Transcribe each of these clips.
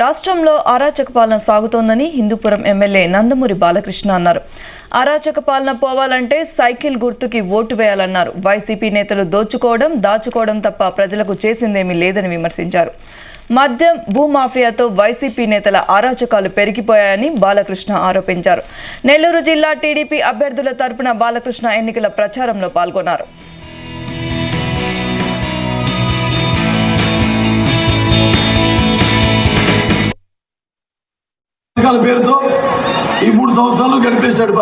రాష్ట్రంలో అరాచక పాలన సాగుతోందని హిందూపురం ఎమ్మెల్యే నందమూరి బాలకృష్ణ అన్నారు. అరాచక పాలన పోవాలంటే సైకిల్ గుర్తుకి ఓటు వేయాలన్నారు. వైసీపీ నేతలు దోచుకోవడం, దాచుకోవడం తప్ప ప్రజలకు చేసిందేమీ లేదని విమర్శించారు. మద్యం, భూమాఫియాతో వైసీపీ నేతల అరాచకాలు పెరిగిపోయాయని బాలకృష్ణ ఆరోపించారు. నెల్లూరు జిల్లా టీడీపీ అభ్యర్థుల తరపున బాలకృష్ణ ఎన్నికల ప్రచారంలో పాల్గొన్నారు. పేరుతో ఈ 3 సంవత్సరాలు గడిపేశాడు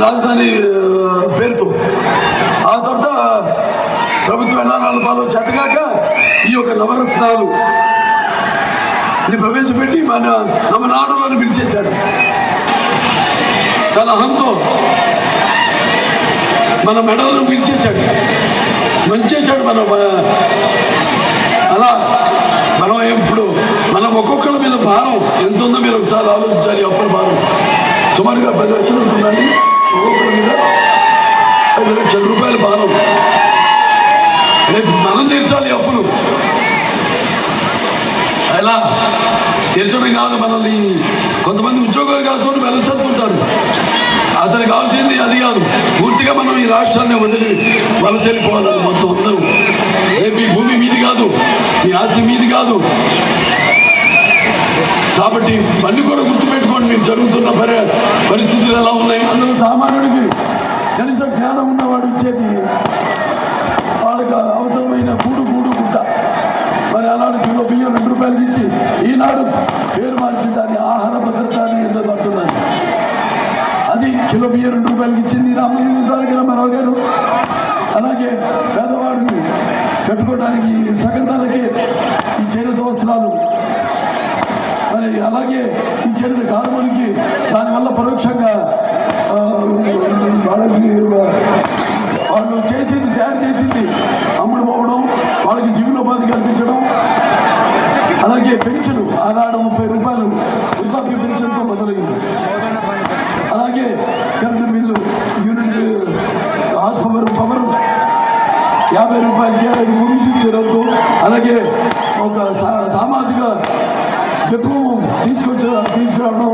రాజధాని పేరుతో. ఆ తర్వాత ప్రభుత్వ విధానాల పాలు చేతగాక ఈ యొక్క నవరత్నాలు ప్రవేశపెట్టి మన నవనాడులను పిలిచేశాడు. తన అహంతో మన మెడలను పిలిచేశాడు, మంచేశాడు. అలా మనం ఇప్పుడు మనం ఒక్కొక్కరి మీద భారం ఎంత ఉందో మీరు ఒకసారి ఆలోచించాలి. అప్పుల భారం సుమారుగా 10 లక్షలు ఉంటుందండి. ఒక్కొక్కరి మీద 5 లక్షల రూపాయల భారం. రేపు మనం తీర్చాలి అప్పులు. ఎలా తీర్చడం కాదు, మనల్ని కొంతమంది ఉద్యోగాలు కాల్చుకొని వెలసెత్తుంటారు. అతనికి కావాల్సింది అది కాదు, పూర్తిగా మనం ఈ రాష్ట్రాన్ని వదిలి వలస వెళ్ళిపోవాలి మొత్తం అందరూ. రేపు ఈ భూమి మీది కాదు, ఈ ఆస్తి మీది కాదు. కాబట్టి మళ్ళీ కూడా గుర్తుపెట్టుకోండి, మీకు జరుగుతున్న పరిస్థితులు ఎలా ఉన్నాయి. అందులో సామాన్యుడికి కనీస జ్ఞానం ఉన్నవాడు ఇచ్చేది వాళ్ళకి అవసరమైన కూడు గుడ్డ. మరి అలాంటి కిలో బియ్యం 2 రూపాయలకి ఇచ్చి ఈనాడు పేరు మార్చి దాన్ని ఆహార భద్రత అని ఏదో అంటున్నారు. అది కిలో బియ్యం 2 రూపాయలకి ఇచ్చింది రామరావు గారు. అలాగే పేదవాడిని కట్టుకోవడానికి సగంతాలకి ఈ చేనేత వస్త్రాలు, మరి అలాగే ఈ చేనేత కార్మికులకి దానివల్ల పరోక్షంగా వాళ్ళకి వాళ్ళు చేసింది తయారు చేసింది అమ్ముడు పోవడం, వాళ్ళకి జీవనోపాధి కల్పించడం. అలాగే పెన్షన్ ఆనాడు 30 రూపాయలు వృద్ధాప్య పెన్షన్తో మొదలైంది. అలాగే కరెంటు బిల్లు యూనిట్ పవర్ 50 రూపాయలకి ముగిసిస్తూ, అలాగే ఒక సామాజిక విప్లవం తీసుకురావడం